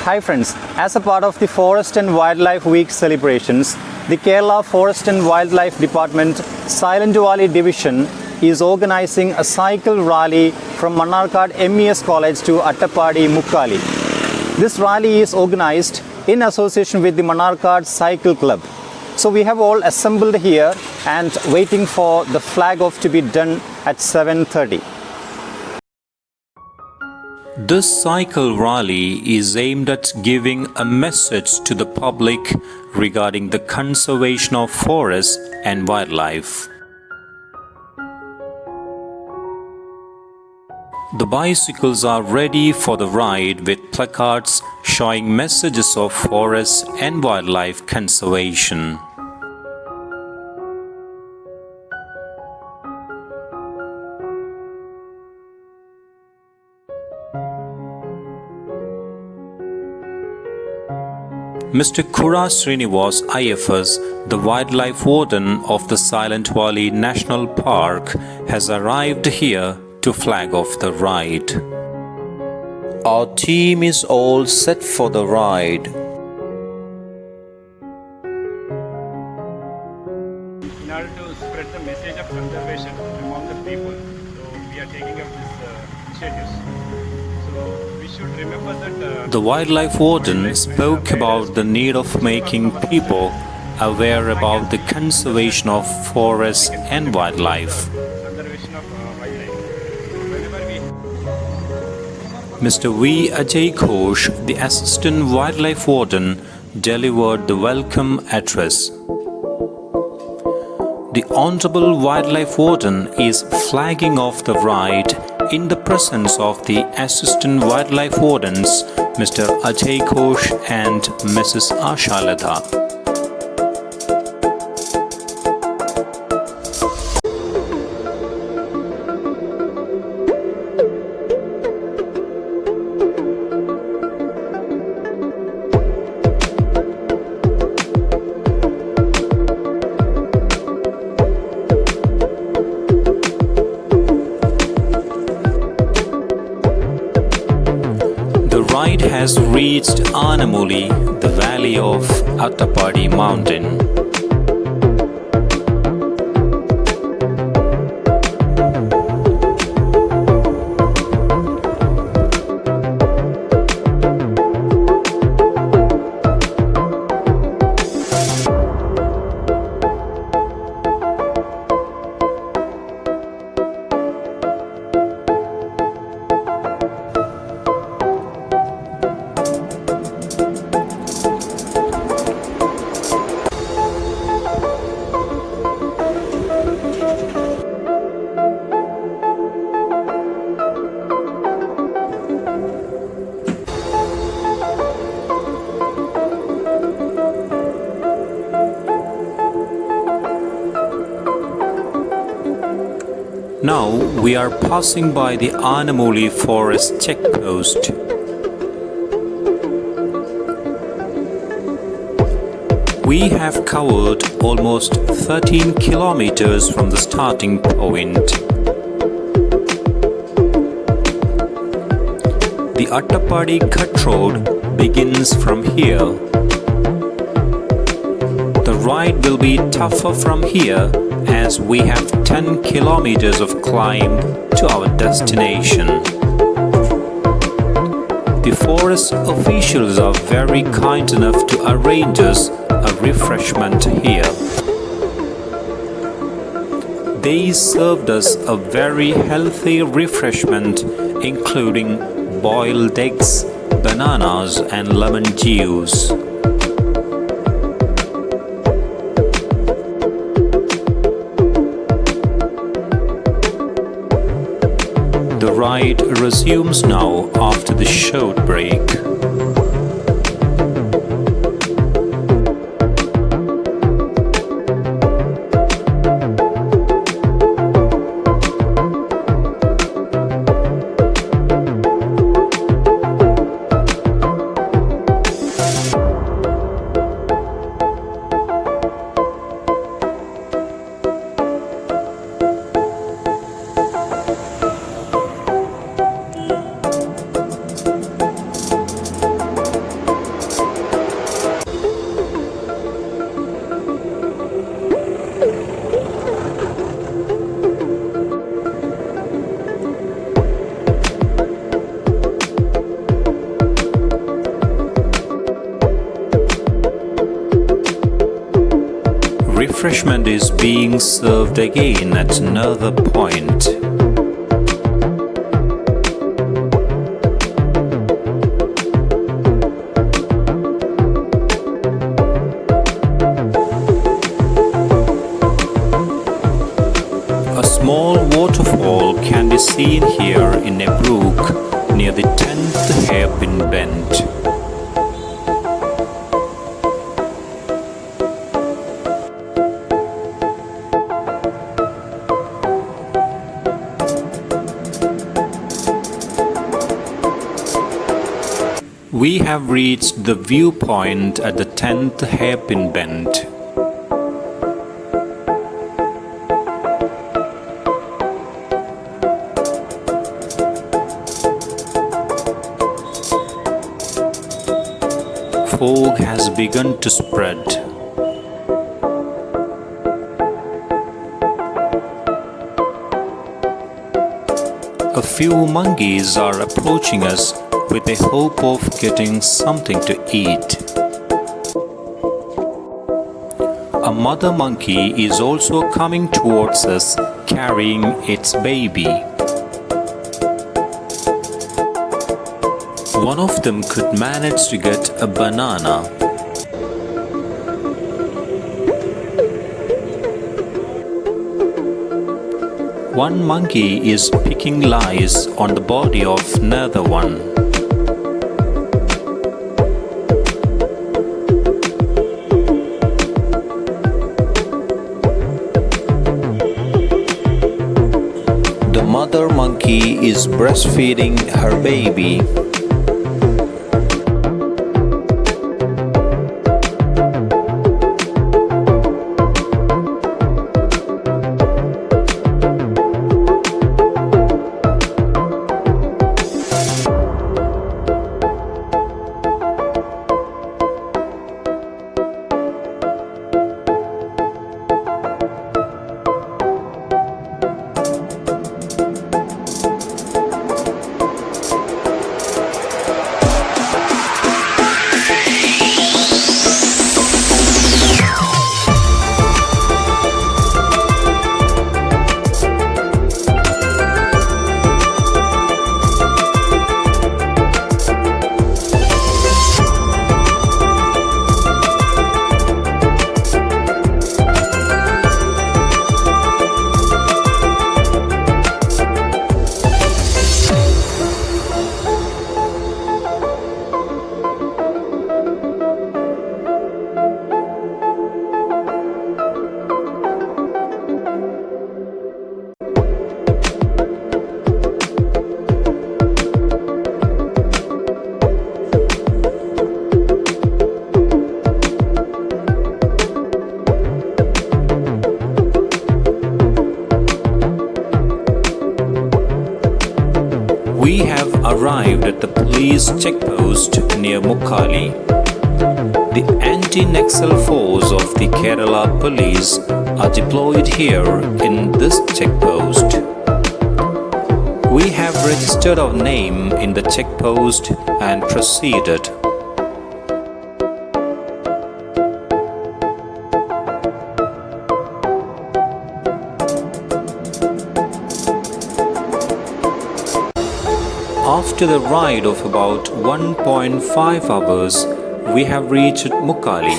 Hi friends, as a part of the Forest and Wildlife Week celebrations, the Kerala Forest and Wildlife Department Silent Valley Division is organizing a cycle rally from Mannarkad MES College to Attapadi Mukkali. This rally is organized in association with the Mannarkad Cycle Club. So we have all assembled here and waiting for the flag off to be done at 7:30. This cycle rally is aimed at giving a message to the public regarding the conservation of forests and wildlife. The bicycles are ready for the ride with placards showing messages of forest and wildlife conservation. Mr. Kura Srinivas IFS, the wildlife warden of the Silent Valley National Park, has arrived here to flag off the ride. Our team is all set for the ride. In order to spread the message of conservation among the people, so we are taking up this initiatives. So we should remember that the wildlife warden spoke about the need of making people aware about the conservation of forests and wildlife. Conservation of wildlife. Whenever we Mr. V. Ajay Ghosh, the assistant wildlife warden, delivered the welcome address. The Honorable Wildlife Warden is flagging off the ride in the presence of the Assistant Wildlife Wardens, Mr. Ajay Ghosh and Mrs. Ashalata. The ride has reached Anamuli, the valley of Attapadi mountain. Now we are passing by the Anamuli Forest checkpost. We have covered almost 13 kilometers from the starting point. The Attapadi Cut Road begins from here. The ride will be tougher from here as we have 10 kilometers of climb to our destination. The forest officials are very kind enough to arrange us a refreshment here. They served us a very healthy refreshment including boiled eggs, bananas and lemon juice. The ride resumes now after the short break. refreshment is being served again at another point. A small waterfall can be seen here in a brook near the 10th hairpin bend. We have reached the viewpoint at the 10th hairpin bend. Fog has begun to spread. A few monkeys are approaching us with the hope of getting something to eat. A mother monkey is also coming towards us carrying its baby. One of them could manage to get a banana. One monkey is picking lice on the body of another one. The mother monkey is breastfeeding her baby. We have arrived at the police checkpost near Mukkali. The anti-Naxal force of the Kerala police are deployed here in this checkpost. We have registered our name in the checkpost and proceeded. After the ride of about 1.5 hours, we have reached Mukkali.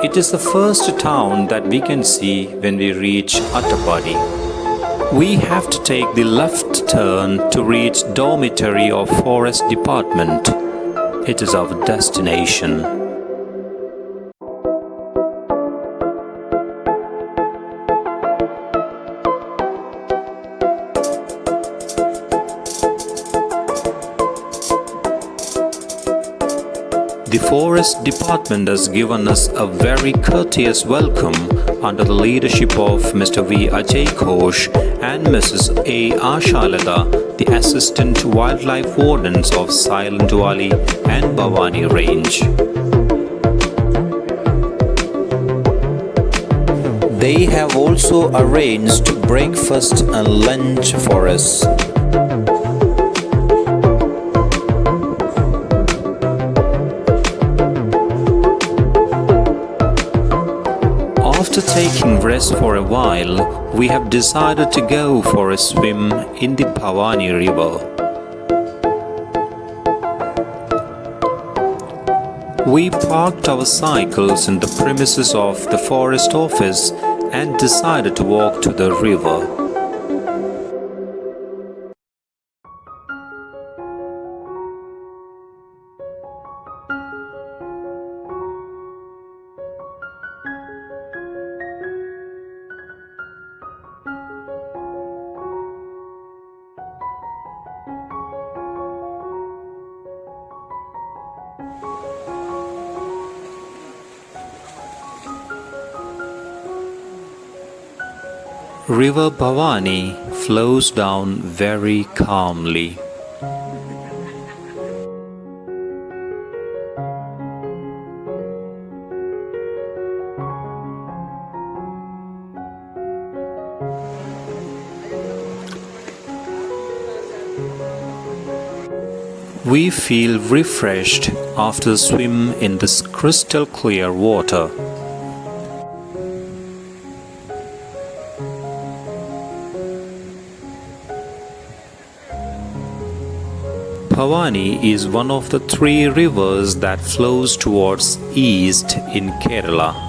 It is the first town that we can see when we reach Attapadi. We have to take the left turn to reach dormitory of Forest Department. It is our destination. The Forest Department has given us a very courteous welcome under the leadership of Mr. V. Ajay Ghosh and Mrs. A. Ashalada, the Assistant Wildlife Wardens of Silent Valley and Bhavani Range. They have also arranged breakfast and lunch for us. taking rest for a while, we have decided to go for a swim in the Bhavani River. We parked our cycles in the premises of the forest office and decided to walk to the river. River Bhavani flows down very calmly. We feel refreshed after a swim in this crystal clear water. Bhavani is one of the three rivers that flows towards east in Kerala.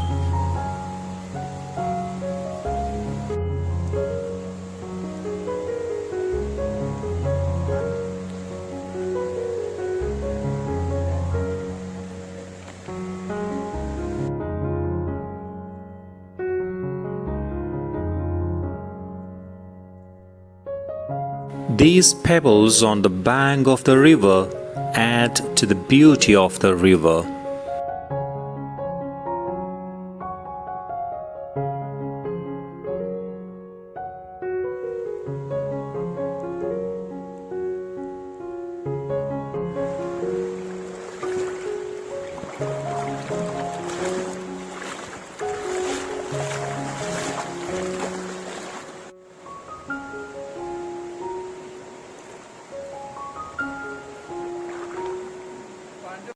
These pebbles on the bank of the river add to the beauty of the river.